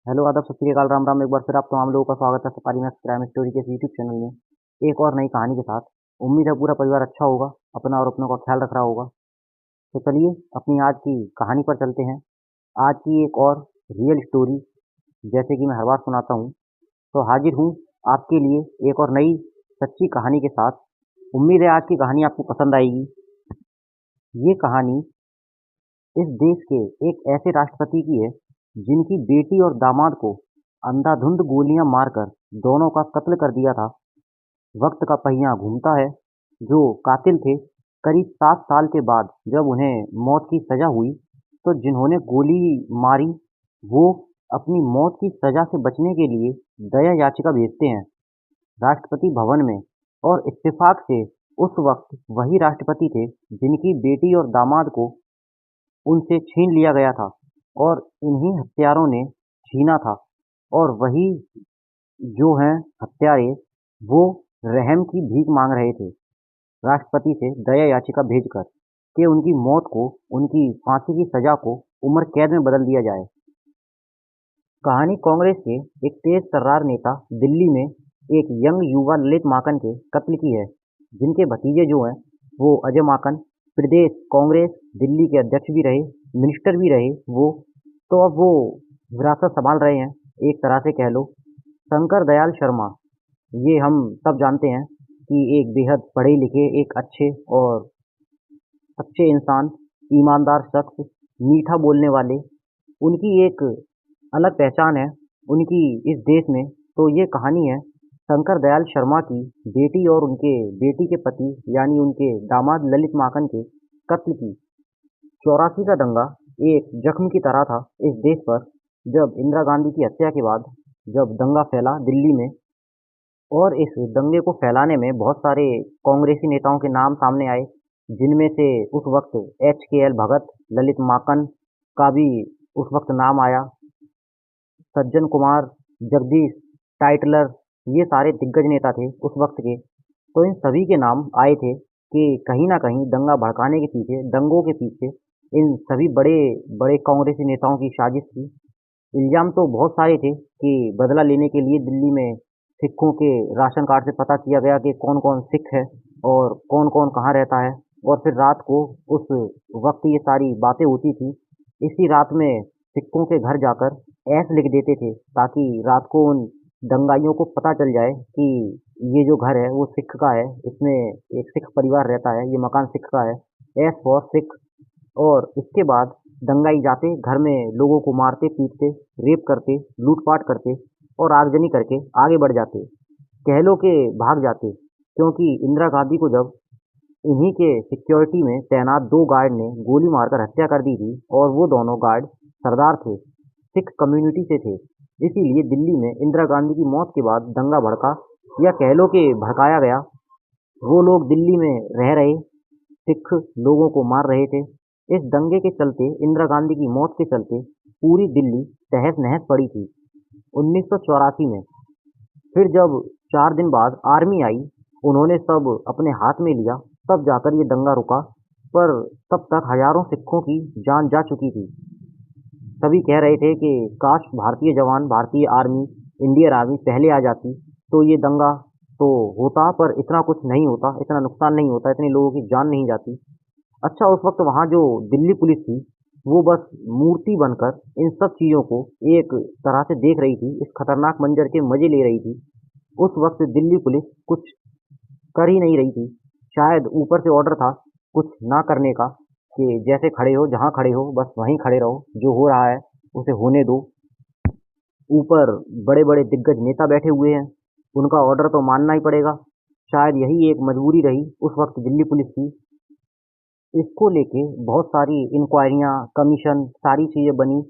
Hello आदाब सत श्री अकाल राम राम। एक बार फिर आप तमाम लोगों का स्वागत है सफारी मैक्स क्राइम स्टोरी के यूट्यूब चैनल में एक और नई कहानी के साथ। उम्मीद है पूरा परिवार अच्छा होगा, अपना और अपनों का ख्याल रख रहा होगा। तो चलिए अपनी आज की कहानी पर चलते हैं। आज की एक और रियल स्टोरी, जैसे कि मैं हर बार सुनाता हूँ, तो हाजिर हूँ आपके लिए एक और नई सच्ची कहानी के साथ। उम्मीद है आज की कहानी आपको पसंद आएगी। ये कहानी इस देश के एक ऐसे राष्ट्रपति की है जिनकी बेटी और दामाद को अंधाधुंध गोलियां मारकर दोनों का कत्ल कर दिया था। वक्त का पहिया घूमता है। जो कातिल थे, करीब 7 साल के बाद जब उन्हें मौत की सजा हुई, तो जिन्होंने गोली मारी वो अपनी मौत की सजा से बचने के लिए दया याचिका भेजते हैं राष्ट्रपति भवन में। और इत्तेफाक से उस वक्त वही राष्ट्रपति थे जिनकी बेटी और दामाद को उनसे छीन लिया गया था, और इन्हीं हत्यारों ने छीना था। और वही जो हैं हत्यारे, वो रहम की भीख मांग रहे थे राष्ट्रपति से दया याचिका भेजकर कि उनकी मौत को, उनकी फांसी की सजा को उम्र कैद में बदल दिया जाए। कहानी कांग्रेस के एक तेज तर्रार नेता दिल्ली में एक यंग युवा ललित माकन के कत्ल की है, जिनके भतीजे जो हैं वो अजय माकन प्रदेश कांग्रेस दिल्ली के अध्यक्ष भी रहे, मिनिस्टर भी रहे वो। तो अब वो विरासत संभाल रहे हैं, एक तरह से कह लो। शंकर दयाल शर्मा, ये हम सब जानते हैं कि एक बेहद पढ़े लिखे, एक अच्छे और सच्चे इंसान, ईमानदार शख्स, मीठा बोलने वाले, उनकी एक अलग पहचान है उनकी इस देश में। तो ये कहानी है शंकर दयाल शर्मा की बेटी और उनके बेटी के पति यानी उनके दामाद ललित माकन के कत्ल की। 84 का दंगा एक जख्म की तरह था इस देश पर। जब इंदिरा गांधी की हत्या के बाद जब दंगा फैला दिल्ली में, और इस दंगे को फैलाने में बहुत सारे कांग्रेसी नेताओं के नाम सामने आए, जिनमें से उस वक्त HKL भगत, ललित माकन का भी उस वक्त नाम आया, सज्जन कुमार, जगदीश टाइटलर, ये सारे दिग्गज नेता थे उस वक्त के। तो इन सभी के नाम आए थे कि कहीं ना कहीं दंगा भड़काने के पीछे, दंगों के पीछे इन सभी बड़े बड़े कांग्रेसी नेताओं की साजिश थी। इल्जाम तो बहुत सारे थे कि बदला लेने के लिए दिल्ली में सिखों के राशन कार्ड से पता किया गया कि कौन कौन सिख है और कौन कौन कहाँ रहता है, और फिर रात को उस वक्त ये सारी बातें होती थी। इसी रात में सिखों के घर जाकर ऐस लिख देते थे ताकि रात को उन दंगाइयों को पता चल जाए कि ये जो घर है वो सिख का है, इसमें एक सिख परिवार रहता है, ये मकान सिख का है, एस फॉर सिख। और इसके बाद दंगाई जाते, घर में लोगों को मारते पीटते, रेप करते, लूटपाट करते और आगजनी करके आगे बढ़ जाते, कह लो के भाग जाते। क्योंकि इंदिरा गांधी को जब इन्हीं के सिक्योरिटी में तैनात 2 गार्ड ने गोली मारकर हत्या कर दी थी, और वो दोनों गार्ड सरदार थे, सिख कम्युनिटी से थे। इसीलिए दिल्ली में इंदिरा गांधी की मौत के बाद दंगा भड़का, या कह लो कि भड़काया गया। वो लोग दिल्ली में रह रहे सिख लोगों को मार रहे थे। इस दंगे के चलते, इंदिरा गांधी की मौत के चलते पूरी दिल्ली तहस नहस पड़ी थी 1984 में। फिर जब 4 दिन बाद आर्मी आई, उन्होंने सब अपने हाथ में लिया, तब जाकर ये दंगा रुका। पर तब तक हजारों सिखों की जान जा चुकी थी। सभी कह रहे थे कि काश भारतीय जवान, भारतीय आर्मी, इंडियन आर्मी पहले आ जाती तो ये दंगा तो होता, पर इतना कुछ नहीं होता, इतना नुकसान नहीं होता, इतने लोगों की जान नहीं जाती। अच्छा, उस वक्त वहाँ जो दिल्ली पुलिस थी वो बस मूर्ति बनकर इन सब चीज़ों को एक तरह से देख रही थी, इस खतरनाक मंजर के मजे ले रही थी। उस वक्त दिल्ली पुलिस कुछ कर ही नहीं रही थी। शायद ऊपर से ऑर्डर था कुछ ना करने का, कि जैसे खड़े हो, जहाँ खड़े हो बस वहीं खड़े रहो, जो हो रहा है उसे होने दो। ऊपर बड़े बड़े दिग्गज नेता बैठे हुए हैं, उनका ऑर्डर तो मानना ही पड़ेगा। शायद यही एक मजबूरी रही उस वक्त दिल्ली पुलिस की। इसको लेके बहुत सारी इंक्वायरियां, कमीशन, सारी चीज़ें बनी।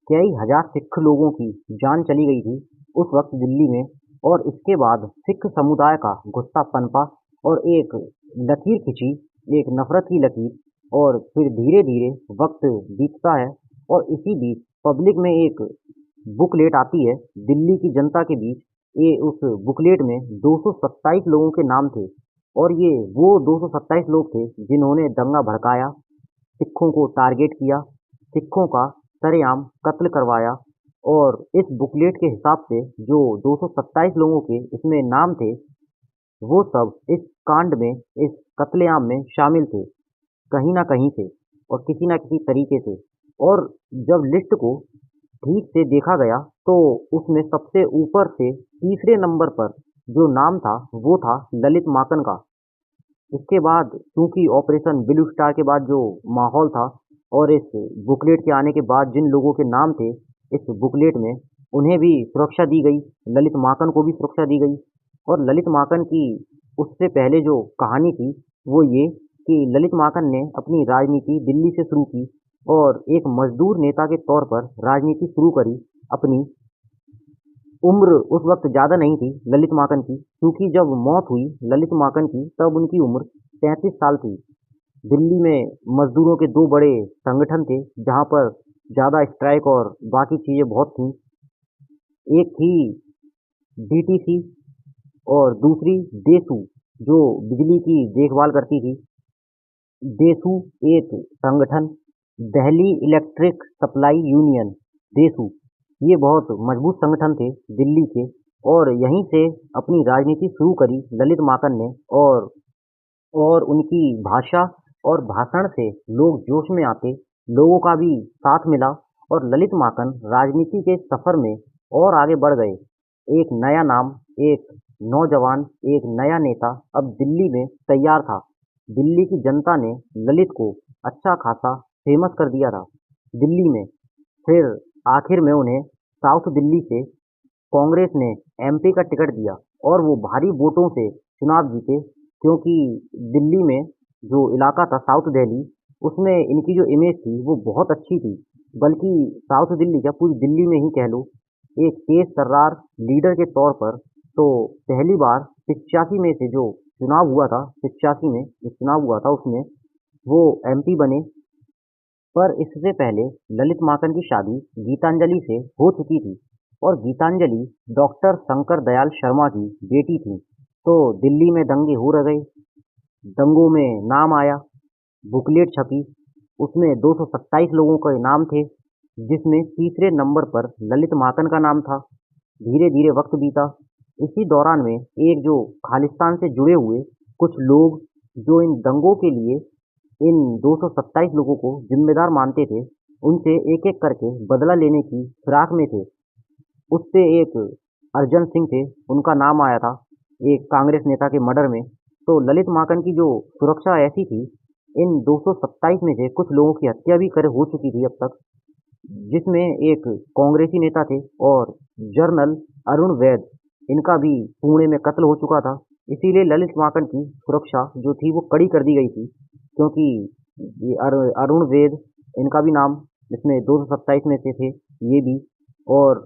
कई हजार सिख लोगों की जान चली गई थी उस वक्त दिल्ली में। और इसके बाद सिख समुदाय का गुस्सा पनपा और एक लकीर खिंची, एक नफरत की लकीर। और फिर धीरे धीरे वक्त बीतता है, और इसी बीच पब्लिक में एक बुकलेट आती है दिल्ली की जनता के बीच। ये उस बुकलेट में 227 लोगों के नाम थे, और ये वो 227 लोग थे जिन्होंने दंगा भड़काया, सिखों को टारगेट किया, सिखों का सरेआम कत्ल करवाया। और इस बुकलेट के हिसाब से जो 227 लोगों के इसमें नाम थे, वो सब इस कांड में, इस कत्लेआम में शामिल थे, कहीं ना कहीं से और किसी ना किसी तरीके से। और जब लिस्ट को ठीक से देखा गया तो उसमें सबसे ऊपर से तीसरे नंबर पर जो नाम था वो था ललित माकन का। इसके बाद चूंकि ऑपरेशन ब्लू स्टार के बाद जो माहौल था और इस बुकलेट के आने के बाद जिन लोगों के नाम थे इस बुकलेट में, उन्हें भी सुरक्षा दी गई, ललित माकन को भी सुरक्षा दी गई। और ललित माकन की उससे पहले जो कहानी थी वो ये कि ललित माकन ने अपनी राजनीति दिल्ली से शुरू की और एक मजदूर नेता के तौर पर राजनीति शुरू करी। अपनी उम्र उस वक्त ज़्यादा नहीं थी ललित माकन की, क्योंकि जब मौत हुई ललित माकन की तब उनकी उम्र 33 साल थी। दिल्ली में मजदूरों के दो बड़े संगठन थे जहाँ पर ज़्यादा स्ट्राइक और बाकी चीज़ें बहुत थीं। एक थी डीटीसी और दूसरी देसू, जो बिजली की देखभाल करती थी। देसू एक संगठन, दिल्ली इलेक्ट्रिक सप्लाई यूनियन, देसू, ये बहुत मजबूत संगठन थे दिल्ली के। और यहीं से अपनी राजनीति शुरू करी ललित माकन ने। और उनकी भाषा और भाषण से लोग जोश में आते, लोगों का भी साथ मिला और ललित माकन राजनीति के सफर में और आगे बढ़ गए। एक नया नाम, एक नौजवान, एक नया नेता अब दिल्ली में तैयार था। दिल्ली की जनता ने ललित को अच्छा खासा फेमस कर दिया था दिल्ली में। फिर आखिर में उन्हें साउथ दिल्ली से कांग्रेस ने एमपी का टिकट दिया और वो भारी वोटों से चुनाव जीते, क्योंकि दिल्ली में जो इलाका था साउथ दिल्ली, उसमें इनकी जो इमेज थी वो बहुत अच्छी थी। बल्कि साउथ दिल्ली क्या, पूरी दिल्ली में ही कह लो, एक तेज तर्रार लीडर के तौर पर। तो पहली बार 85 में से जो चुनाव हुआ था, 85 में जो चुनाव हुआ था उसमें वो एमपी बने। पर इससे पहले ललित माकन की शादी गीतांजलि से हो चुकी थी और गीतांजलि डॉक्टर शंकर दयाल शर्मा की बेटी थी। तो दिल्ली में दंगे हो रहे, दंगों में नाम आया, बुकलेट छपी, उसमें 227 लोगों के नाम थे, जिसमें तीसरे नंबर पर ललित माकन का नाम था। धीरे धीरे वक्त बीता। इसी दौरान में एक जो खालिस्तान से जुड़े हुए कुछ लोग, जो इन दंगों के लिए इन 227 लोगों को जिम्मेदार मानते थे, उनसे एक एक करके बदला लेने की फिराक में थे। उससे एक अर्जन सिंह थे, उनका नाम आया था एक कांग्रेस नेता के मर्डर में। तो ललित माकन की जो सुरक्षा ऐसी थी, इन 227 में से कुछ लोगों की हत्या भी कर हो चुकी थी अब तक, जिसमें एक कांग्रेसी नेता थे और जनरल अरुण वैद, इनका भी पुणे में कत्ल हो चुका था। इसीलिए ललित माकन की सुरक्षा जो थी वो कड़ी कर दी गई थी, क्योंकि ये अरुण वैद, इनका भी नाम इसमें 227 में से थे ये भी। और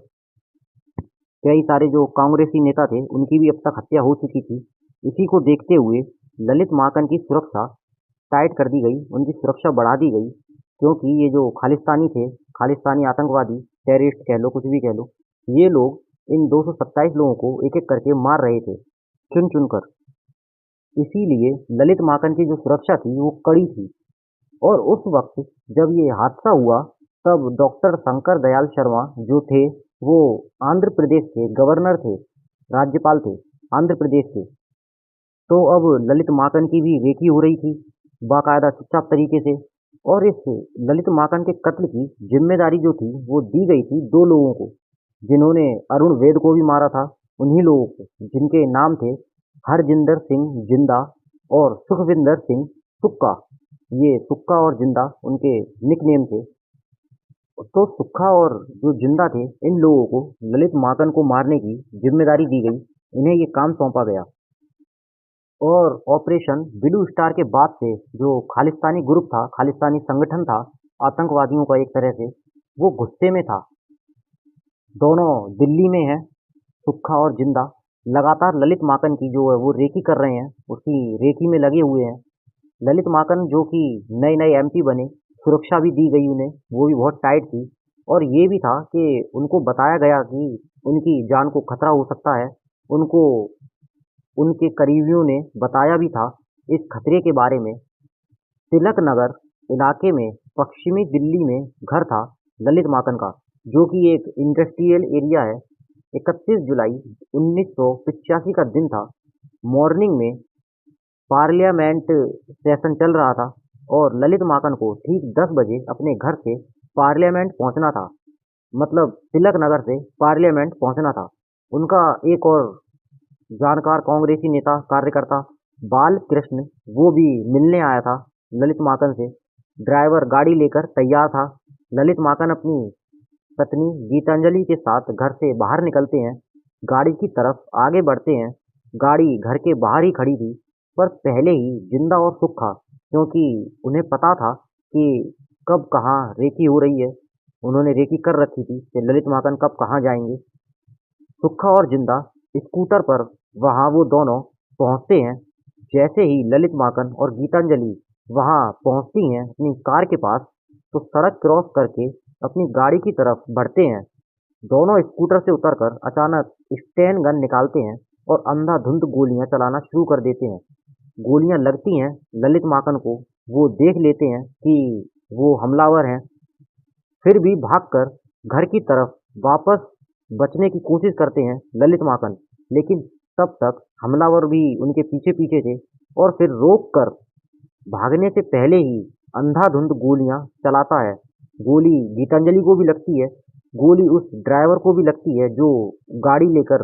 कई सारे जो कांग्रेसी नेता थे उनकी भी अब तक हत्या हो चुकी थी। इसी को देखते हुए ललित माकन की सुरक्षा टाइट कर दी गई, उनकी सुरक्षा बढ़ा दी गई, क्योंकि ये जो खालिस्तानी थे, खालिस्तानी आतंकवादी, टेररिस्ट कह लो, कुछ भी कह लो, ये लोग इन 227 लोगों को एक एक करके मार रहे थे, चुन चुन कर। इसीलिए ललित माकन की जो सुरक्षा थी वो कड़ी थी। और उस वक्त जब ये हादसा हुआ, तब डॉक्टर शंकर दयाल शर्मा जो थे वो आंध्र प्रदेश के गवर्नर थे, राज्यपाल थे आंध्र प्रदेश के। तो अब ललित माकन की भी रेकी हो रही थी बाकायदा चुपचाप तरीके से। और इस ललित माकन के कत्ल की जिम्मेदारी जो थी वो दी गई थी दो लोगों को, जिन्होंने अरुण वैद को भी मारा था। उन्हीं लोगों को, जिनके नाम थे हरजिंदर सिंह जिंदा और सुखविंदर सिंह सुक्का। ये सुक्का और जिंदा उनके निकनेम थे। तो सुक्का और जो जिंदा थे, इन लोगों को ललित माकन को मारने की जिम्मेदारी दी गई, इन्हें ये काम सौंपा गया। और ऑपरेशन ब्लू स्टार के बाद से जो खालिस्तानी ग्रुप था, खालिस्तानी संगठन था, आतंकवादियों का एक तरह से, वो गुस्से में था। दोनों दिल्ली में है, सुक्खा और जिंदा, लगातार ललित माकन की जो है वो रेकी कर रहे हैं, उसकी रेकी में लगे हुए हैं। ललित माकन जो कि नए नए एमपी बने, सुरक्षा भी दी गई उन्हें, वो भी बहुत टाइट थी। और ये भी था कि उनको बताया गया कि उनकी जान को खतरा हो सकता है। उनको उनके करीबियों ने बताया भी था इस खतरे के बारे में। तिलक नगर इलाके में पश्चिमी दिल्ली में घर था ललित माकन का। जो कि एक इंडस्ट्रियल एरिया है। 31 जुलाई 1985 का दिन था। मॉर्निंग में पार्लियामेंट सेशन चल रहा था और ललित माकन को ठीक 10 बजे अपने घर से पार्लियामेंट पहुंचना था। मतलब तिलक नगर से पार्लियामेंट पहुंचना था। उनका एक और जानकार कांग्रेसी नेता कार्यकर्ता बाल कृष्ण वो भी मिलने आया था ललित माकन से। ड्राइवर गाड़ी लेकर तैयार था। ललित माकन अपनी पत्नी गीतांजलि के साथ घर से बाहर निकलते हैं। गाड़ी की तरफ आगे बढ़ते हैं। गाड़ी घर के बाहर ही खड़ी थी, पर पहले ही जिंदा और सुक्खा, क्योंकि उन्हें पता था कि कब कहाँ रेकी हो रही है। उन्होंने रेकी कर रखी थी कि ललित माकन कब कहाँ जाएंगे। सुक्खा और जिंदा स्कूटर पर वहाँ वो दोनों पहुँचते हैं। जैसे ही ललित माकन और गीतांजलि वहाँ पहुँचती हैं अपनी कार के पास, तो सड़क क्रॉस करके अपनी गाड़ी की तरफ बढ़ते हैं। दोनों स्कूटर से उतरकर अचानक स्टेन गन निकालते हैं और अंधाधुंध गोलियां चलाना शुरू कर देते हैं। गोलियां लगती हैं ललित माकन को। वो देख लेते हैं कि वो हमलावर हैं। फिर भी भागकर घर की तरफ वापस बचने की कोशिश करते हैं ललित माकन, लेकिन तब तक हमलावर भी उनके पीछे पीछे थे और फिर रोक कर भागने से पहले ही अंधाधुंध गोलियां चलाता है। गोली गीतांजलि को भी लगती है, गोली उस ड्राइवर को भी लगती है जो गाड़ी लेकर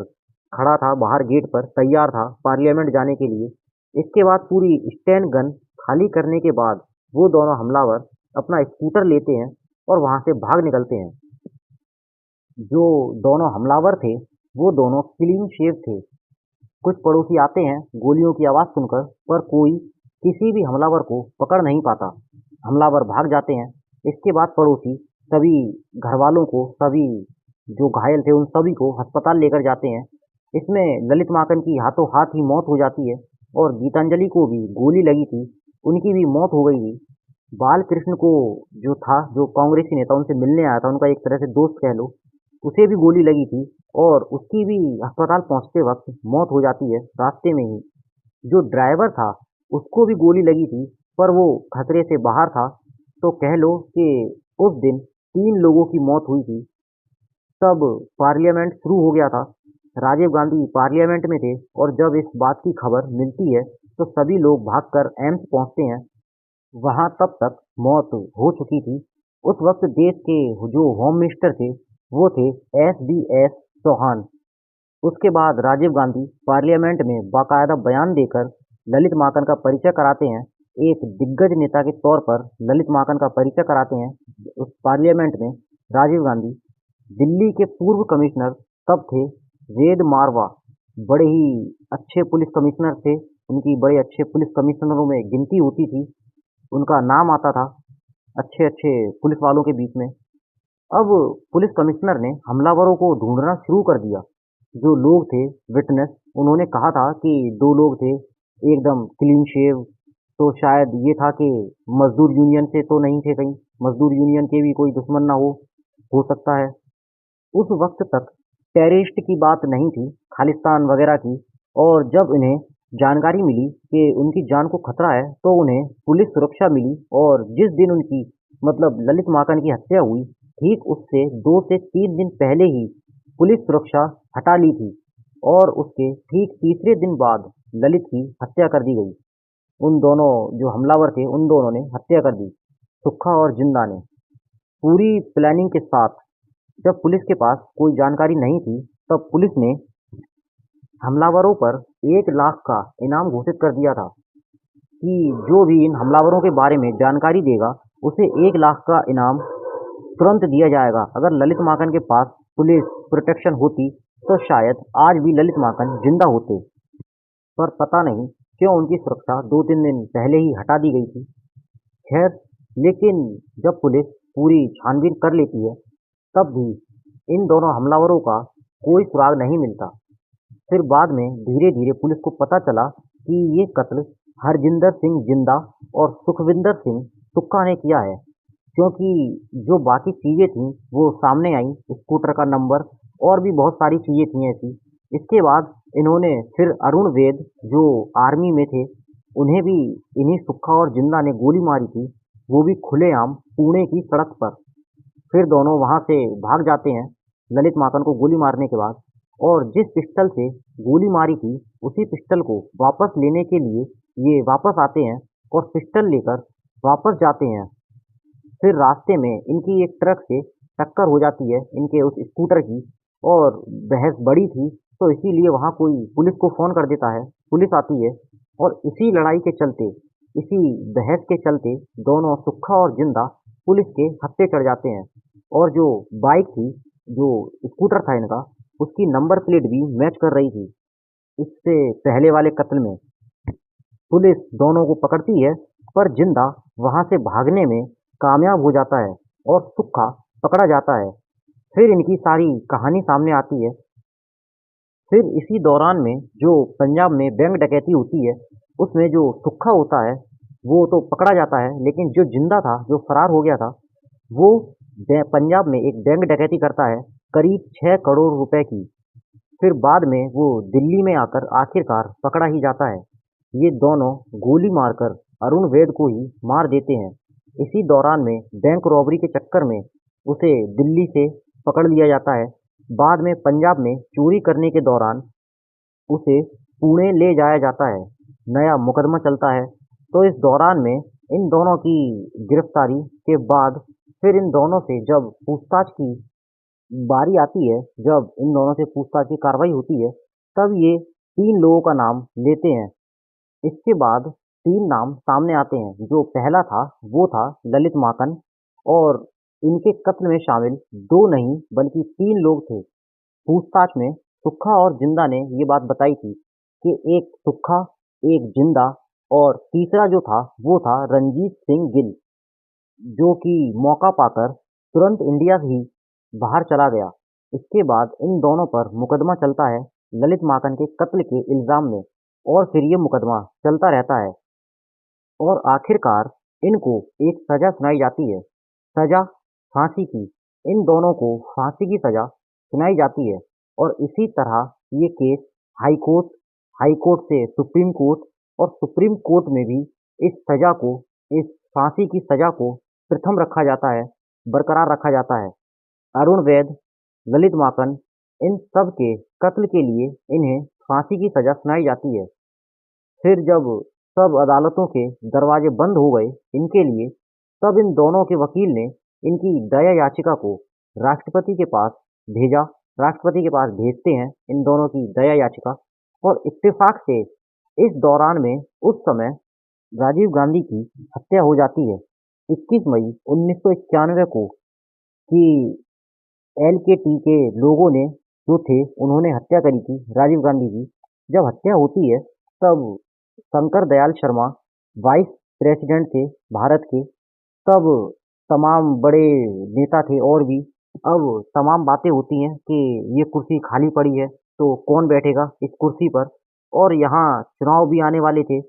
खड़ा था बाहर गेट पर, तैयार था पार्लियामेंट जाने के लिए। इसके बाद पूरी स्टैन गन खाली करने के बाद वो दोनों हमलावर अपना स्कूटर लेते हैं और वहां से भाग निकलते हैं। जो दोनों हमलावर थे वो दोनों क्लीन शेव थे। कुछ पड़ोसी आते हैं गोलियों की आवाज़ सुनकर, पर कोई किसी भी हमलावर को पकड़ नहीं पाता। हमलावर भाग जाते हैं। इसके बाद पड़ोसी सभी घर वालों को, सभी जो घायल थे उन सभी को अस्पताल लेकर जाते हैं। इसमें ललित माकन की हाथों हाथ ही मौत हो जाती है और गीतांजलि को भी गोली लगी थी, उनकी भी मौत हो गई थी। बाल कृष्ण को जो था, जो कांग्रेसी नेता उनसे मिलने आया था, उनका एक तरह से दोस्त कह लो, उसे भी गोली लगी थी और उसकी भी अस्पताल पहुंचते वक्त मौत हो जाती है रास्ते में ही। जो ड्राइवर था उसको भी गोली लगी थी, पर वो खतरे से बाहर था। तो कह लो कि उस दिन 3 लोगों की मौत हुई थी। तब पार्लियामेंट शुरू हो गया था। राजीव गांधी पार्लियामेंट में थे और जब इस बात की खबर मिलती है तो सभी लोग भागकर एम्स पहुंचते हैं। वहां तब तक मौत हो चुकी थी। उस वक्त देश के जो होम मिनिस्टर थे वो थे एस चौहान। उसके बाद राजीव गांधी पार्लियामेंट में बाकायदा बयान देकर ललित माकन का परिचय कराते हैं। एक दिग्गज नेता के तौर पर ललित माकन का परिचय कराते हैं उस पार्लियामेंट में राजीव गांधी। दिल्ली के पूर्व कमिश्नर तब थे वेद मारवा। बड़े ही अच्छे पुलिस कमिश्नर थे। उनकी बड़े अच्छे पुलिस कमिश्नरों में गिनती होती थी, उनका नाम आता था अच्छे अच्छे पुलिस वालों के बीच में। अब पुलिस कमिश्नर ने हमलावरों को ढूंढना शुरू कर दिया। जो लोग थे विटनेस, उन्होंने कहा था कि 2 लोग थे एकदम क्लीन शेव। तो शायद ये था कि मजदूर यूनियन से तो नहीं थे, कहीं मजदूर यूनियन के भी कोई दुश्मन ना हो सकता है। उस वक्त तक टेररिस्ट की बात नहीं थी, खालिस्तान वगैरह की। और जब इन्हें जानकारी मिली कि उनकी जान को खतरा है तो उन्हें पुलिस सुरक्षा मिली। और जिस दिन उनकी मतलब ललित माकन की हत्या हुई, ठीक उससे 2 से 3 दिन पहले ही पुलिस सुरक्षा हटा ली थी और उसके ठीक तीसरे दिन बाद ललित की हत्या कर दी गई। उन दोनों जो हमलावर थे उन दोनों ने हत्या कर दी, सुक्खा और जिंदा ने, पूरी प्लानिंग के साथ। जब पुलिस के पास कोई जानकारी नहीं थी तब पुलिस ने हमलावरों पर 1 लाख का इनाम घोषित कर दिया था कि जो भी इन हमलावरों के बारे में जानकारी देगा उसे 1 लाख का इनाम तुरंत दिया जाएगा। अगर ललित माकन के पास पुलिस प्रोटेक्शन होती तो शायद आज भी ललित माकन जिंदा होते, पर पता नहीं क्यों उनकी सुरक्षा 2-3 दिन पहले ही हटा दी गई थी। खैर, लेकिन जब पुलिस पूरी छानबीन कर लेती है तब भी इन दोनों हमलावरों का कोई सुराग नहीं मिलता। फिर बाद में धीरे धीरे पुलिस को पता चला कि ये कत्ल हरजिंदर सिंह जिंदा और सुखविंदर सिंह सुक्खा ने किया है, क्योंकि जो बाकी चीज़ें थीं वो सामने आई, स्कूटर का नंबर और भी बहुत सारी चीज़ें थी ऐसी। इसके बाद इन्होंने फिर अरुण वेद जो आर्मी में थे उन्हें भी इन्हीं सुक्खा और जिंदा ने गोली मारी थी, वो भी खुलेआम पुणे की सड़क पर। फिर दोनों वहाँ से भाग जाते हैं ललित माकन को गोली मारने के बाद। और जिस पिस्टल से गोली मारी थी उसी पिस्टल को वापस लेने के लिए ये वापस आते हैं और पिस्टल लेकर वापस जाते हैं। फिर रास्ते में इनकी एक ट्रक से टक्कर हो जाती है इनके उस स्कूटर की, और बहस बड़ी थी तो इसीलिए वहाँ कोई पुलिस को फ़ोन कर देता है। पुलिस आती है और इसी लड़ाई के चलते, इसी बहस के चलते दोनों सुक्खा और जिंदा पुलिस के हत्थे चढ़ जाते हैं। और जो बाइक थी, जो स्कूटर था इनका, उसकी नंबर प्लेट भी मैच कर रही थी इससे पहले वाले कत्ल में। पुलिस दोनों को पकड़ती है पर जिंदा वहां से भागने में कामयाब हो जाता है और सुक्खा पकड़ा जाता है। फिर इनकी सारी कहानी सामने आती है। फिर इसी दौरान में जो पंजाब में बैंक डकैती होती है उसमें जो सुक्खा होता है वो तो पकड़ा जाता है, लेकिन जो जिंदा था, जो फरार हो गया था, वो पंजाब में एक बैंक डकैती करता है करीब 6 करोड़ रुपए की। फिर बाद में वो दिल्ली में आकर आखिरकार पकड़ा ही जाता है। ये दोनों गोली मारकर अरुण वैद को ही मार देते हैं। इसी दौरान में बैंक रॉबरी के चक्कर में उसे दिल्ली से पकड़ लिया जाता है। बाद में पंजाब में चोरी करने के दौरान उसे पुणे ले जाया जाता है। नया मुकदमा चलता है। तो इस दौरान में इन दोनों की गिरफ्तारी के बाद फिर इन दोनों से जब पूछताछ की बारी आती है, जब इन दोनों से पूछताछ की कार्रवाई होती है, तब ये 3 लोगों का नाम लेते हैं। इसके बाद 3 नाम सामने आते हैं। जो पहला था वो था ललित माकन, और इनके कत्ल में शामिल 2 नहीं बल्कि 3 लोग थे। पूछताछ में सुक्खा और जिंदा ने ये बात बताई थी कि एक सुक्खा, एक जिंदा, और तीसरा जो था वो था रंजीत सिंह गिल, जो कि मौका पाकर तुरंत इंडिया ही बाहर चला गया। इसके बाद इन दोनों पर मुकदमा चलता है ललित माकन के कत्ल के इल्जाम में, और फिर ये मुकदमा चलता रहता है और आखिरकार इनको एक सजा सुनाई जाती है। सजा फांसी की। इन दोनों को फांसी की सजा सुनाई जाती है। और इसी तरह ये case high court, high court से सुप्रीम कोर्ट, और सुप्रीम कोर्ट में भी इस सजा को, इस फांसी की सजा को प्रथम रखा जाता है, बरकरार रखा जाता है। अरुण वैद, ललित माकन, इन सब के कत्ल के लिए इन्हें फांसी की सजा सुनाई जाती है। फिर जब सब अदालतों के दरवाजे बंद हो गए इनके लिए, तब इन दोनों के वकील ने इनकी दया याचिका को राष्ट्रपति के पास भेजा। राष्ट्रपति के पास भेजते हैं इन दोनों की दया याचिका, और इत्तेफाक से इस दौरान में उस समय राजीव गांधी की हत्या हो जाती है 21 मई 1991 को, कि एलकेटी के लोगों ने जो थे उन्होंने हत्या करी थी राजीव गांधी की। जब हत्या होती है तब शंकर दयाल शर्मा वाइस प्रेसिडेंट थे भारत के। तब तमाम बड़े नेता थे और भी। अब तमाम बातें होती हैं कि ये कुर्सी खाली पड़ी है तो कौन बैठेगा इस कुर्सी पर, और यहाँ चुनाव भी आने वाले थे।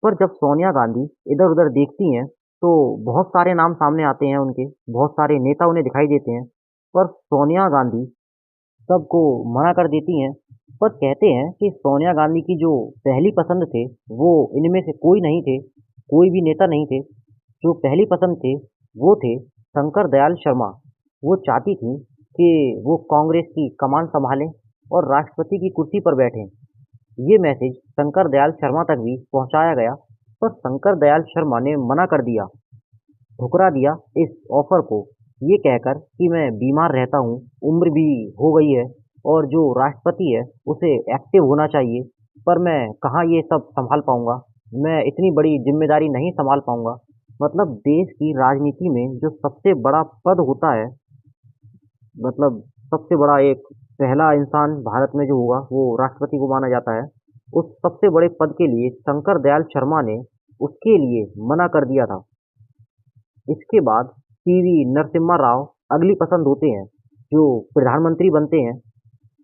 पर जब सोनिया गांधी इधर उधर देखती हैं तो बहुत सारे नाम सामने आते हैं उनके, बहुत सारे नेता उन्हें दिखाई देते हैं, पर सोनिया गांधी सबको मना कर देती हैं। पर कहते हैं कि सोनिया गांधी की जो पहली पसंद थे वो इनमें से कोई नहीं थे, कोई भी नेता नहीं थे। जो पहली पसंद थे वो थे शंकर दयाल शर्मा। वो चाहती थी कि वो कांग्रेस की कमान संभालें और राष्ट्रपति की कुर्सी पर बैठें। ये मैसेज शंकर दयाल शर्मा तक भी पहुंचाया गया, पर शंकर दयाल शर्मा ने मना कर दिया, ठुकरा दिया इस ऑफर को, ये कहकर कि मैं बीमार रहता हूँ, उम्र भी हो गई है, और जो राष्ट्रपति है उसे एक्टिव होना चाहिए, पर मैं कहाँ ये सब संभाल पाऊंगा, मैं इतनी बड़ी जिम्मेदारी नहीं संभाल पाऊंगा। मतलब देश की राजनीति में जो सबसे बड़ा पद होता है, मतलब सबसे बड़ा एक पहला इंसान भारत में जो होगा वो राष्ट्रपति को माना जाता है। उस सबसे बड़े पद के लिए शंकर दयाल शर्मा ने उसके लिए मना कर दिया था। इसके बाद पीवी नरसिम्हा राव अगली पसंद होते हैं, जो प्रधानमंत्री बनते हैं।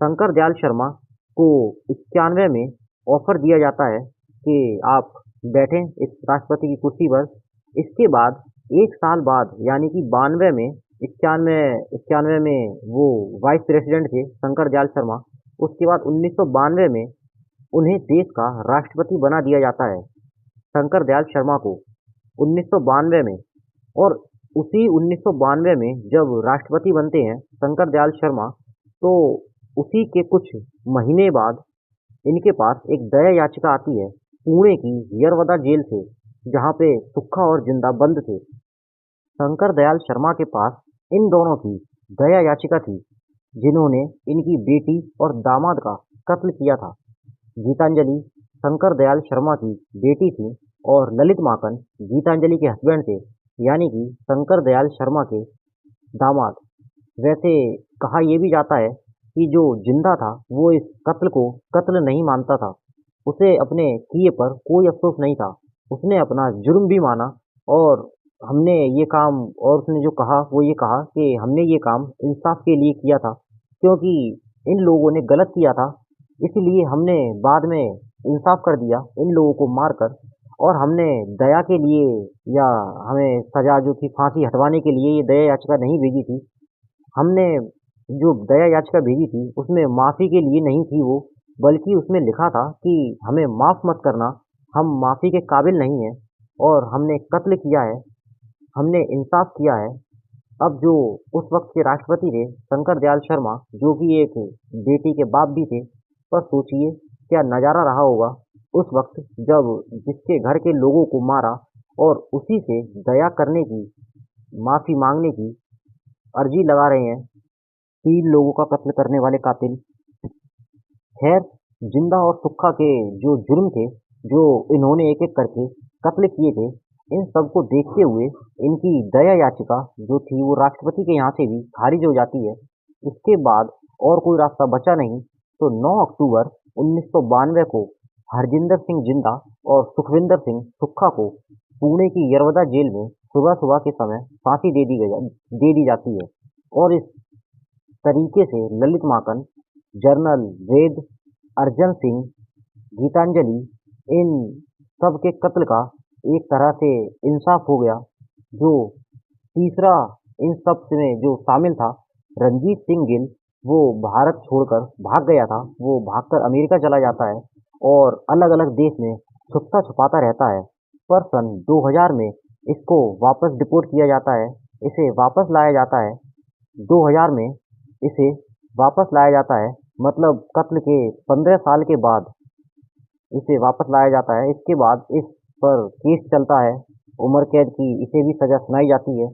शंकर दयाल शर्मा को 91 में ऑफर दिया जाता है कि आप बैठें इस राष्ट्रपति की कुर्सी पर। इसके बाद 1 साल बाद यानी कि 92 में, 91 में वो वाइस प्रेसिडेंट थे शंकर दयाल शर्मा। उसके बाद 1992 में उन्हें देश का राष्ट्रपति बना दिया जाता है, शंकर दयाल शर्मा को, 1992 में। और उसी 1992 में जब राष्ट्रपति बनते हैं शंकर दयाल शर्मा, तो उसी के कुछ महीने बाद इनके पास एक दया याचिका आती है पुणे की यरवदा जेल से, जहाँ पे सुक्खा और जिंदा बंद थे। शंकर दयाल शर्मा के पास इन दोनों की दया याचिका थी, जिन्होंने इनकी बेटी और दामाद का कत्ल किया था। गीतांजलि शंकर दयाल शर्मा की बेटी थी और ललित माकन गीतांजलि के हस्बैंड थे, यानी कि शंकर दयाल शर्मा के दामाद। वैसे कहा यह भी जाता है कि जो जिंदा था वो इस कत्ल को कत्ल नहीं मानता था। उसे अपने किए पर कोई अफसोस नहीं था। उसने अपना जुर्म भी माना और हमने ये काम और उसने जो कहा वो ये कहा कि हमने ये काम इंसाफ के लिए किया था, क्योंकि इन लोगों ने गलत किया था, इसलिए हमने बाद में इंसाफ कर दिया इन लोगों को मारकर। और हमने दया के लिए या हमें सजा जो थी फांसी हटवाने के लिए ये दया याचिका नहीं भेजी थी। हमने जो दया याचिका भेजी थी उसमें माफ़ी के लिए नहीं थी वो, बल्कि उसमें लिखा था कि हमें माफ़ मत करना, हम माफ़ी के काबिल नहीं हैं और हमने कत्ल किया है, हमने इंसाफ किया है। अब जो उस वक्त के राष्ट्रपति थे शंकर दयाल शर्मा, जो कि एक बेटी के बाप भी थे, पर सोचिए क्या नज़ारा रहा होगा उस वक्त जब जिसके घर के लोगों को मारा और उसी से दया करने की, माफ़ी मांगने की अर्जी लगा रहे हैं 3 लोगों का कत्ल करने वाले कातिल। खैर, जिंदा और सुक्खा के जो जुर्म थे, जो इन्होंने एक एक करके कत्ल किए थे, इन सबको देखते हुए इनकी दया याचिका जो थी वो राष्ट्रपति के यहाँ से भी खारिज हो जाती है। इसके बाद और कोई रास्ता बचा नहीं, तो 9 अक्टूबर 1992 को हरजिंदर सिंह जिंदा और सुखविंदर सिंह सुक्खा को पुणे की यरवदा जेल में सुबह सुबह के समय फांसी दे दी जाती है। और इस तरीके से ललित माकन, जनरल वेद, अर्जन सिंह, गीतांजलि, इन सब के कत्ल का एक तरह से इंसाफ हो गया। जो तीसरा इन सब में जो शामिल था, रणजीत सिंह गिल, वो भारत छोड़कर भाग गया था। वो भागकर अमेरिका चला जाता है और अलग अलग देश में छुपता छुपाता रहता है। पर सन 2000 में इसको वापस डिपोर्ट किया जाता है, इसे वापस लाया जाता है। 2000 में इसे वापस लाया जाता है, मतलब कत्ल के 15 साल के बाद इसे वापस लाया जाता है। इसके बाद इस पर केस चलता है, उम्र कैद की इसे भी सजा सुनाई जाती है।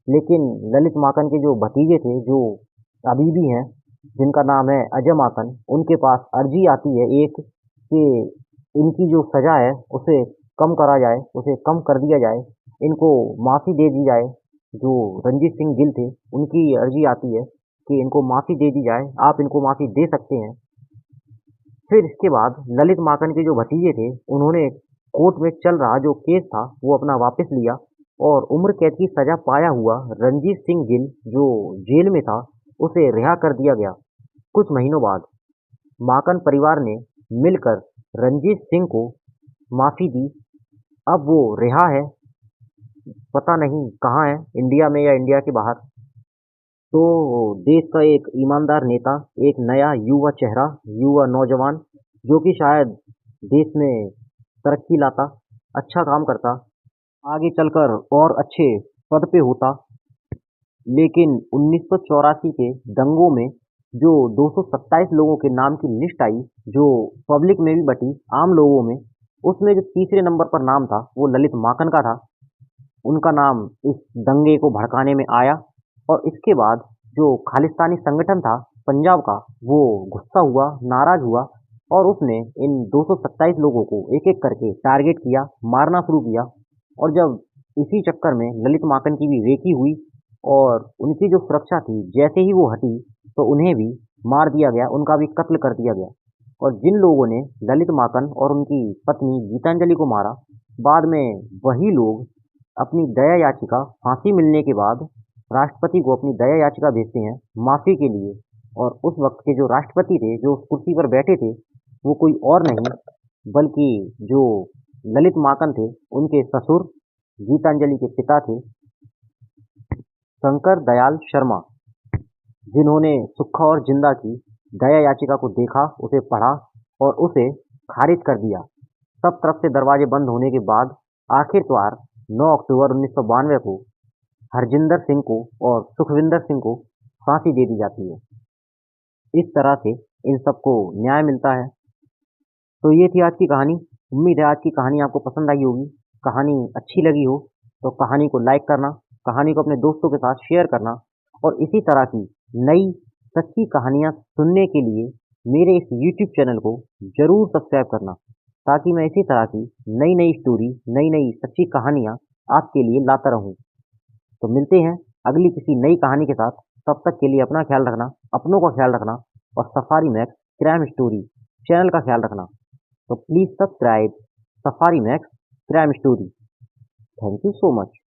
लेकिन ललित माकन के जो भतीजे थे, जो अभी भी हैं, जिनका नाम है अजय माकन, उनके पास अर्जी आती है एक कि इनकी जो सजा है उसे कम करा जाए, उसे कम कर दिया जाए, इनको माफ़ी दे दी जाए। जो रणजीत सिंह गिल थे उनकी अर्जी आती है कि इनको माफ़ी दे दी जाए, आप इनको माफ़ी दे सकते हैं। फिर इसके बाद ललित माकन के जो भतीजे थे उन्होंने कोर्ट में चल रहा जो केस था वो अपना वापस लिया और उम्र कैद की सजा पाया हुआ रणजीत सिंह गिल जो जेल में था उसे रिहा कर दिया गया। कुछ महीनों बाद माकन परिवार ने मिलकर रणजीत सिंह को माफ़ी दी। अब वो रिहा है, पता नहीं कहाँ है, इंडिया में या इंडिया के बाहर। तो देश का एक ईमानदार नेता, एक नया युवा चेहरा, युवा नौजवान, जो कि शायद देश में तरक्की लाता, अच्छा काम करता, आगे चलकर और अच्छे पद पे होता। लेकिन 1984 के दंगों में जो 227 लोगों के नाम की लिस्ट आई, जो पब्लिक में भी बटी, आम लोगों में, उसमें जो तीसरे नंबर पर नाम था वो ललित माकन का था। उनका नाम इस दंगे को भड़काने में आया और इसके बाद जो खालिस्तानी संगठन था पंजाब का, वो गुस्सा हुआ, नाराज हुआ और उसने इन 227 लोगों को एक एक करके टारगेट किया, मारना शुरू किया। और जब इसी चक्कर में ललित माकन की भी रेकी हुई और उनकी जो सुरक्षा थी जैसे ही वो हटी तो उन्हें भी मार दिया गया, उनका भी कत्ल कर दिया गया। और जिन लोगों ने ललित माकन और उनकी पत्नी गीतांजलि को मारा, बाद में वही लोग अपनी दया याचिका फांसी मिलने के बाद राष्ट्रपति को अपनी दया याचिका भेजते हैं माफ़ी के लिए। और उस वक्त के जो राष्ट्रपति थे, जो उस कुर्सी पर बैठे थे, वो कोई और नहीं बल्कि जो ललित माकन थे उनके ससुर, गीतांजलि के पिता थे, शंकर दयाल शर्मा, जिन्होंने सुक्खा और जिंदा की दया याचिका को देखा, उसे पढ़ा और उसे खारिज कर दिया। सब तरफ से दरवाजे बंद होने के बाद आखिरकार 9 अक्टूबर 1992 को हरजिंदर सिंह को और सुखविंदर सिंह को फांसी दे दी जाती है। इस तरह से इन सबको न्याय मिलता है। तो ये थी आज की कहानी। उम्मीद है आज की कहानी आपको पसंद आई होगी। कहानी अच्छी लगी हो तो कहानी को लाइक करना, कहानी को अपने दोस्तों के साथ शेयर करना और इसी तरह की नई सच्ची कहानियाँ सुनने के लिए मेरे इस यूट्यूब चैनल को ज़रूर सब्सक्राइब करना, ताकि मैं इसी तरह की नई नई स्टोरी, नई नई सच्ची कहानियाँ आपके लिए लाता रहूँ। तो मिलते हैं अगली किसी नई कहानी के साथ। तब तक के लिए अपना ख्याल रखना, अपनों का ख्याल रखना और safari max crime story channel का ख्याल रखना। तो please subscribe safari max crime story. Thank you so much.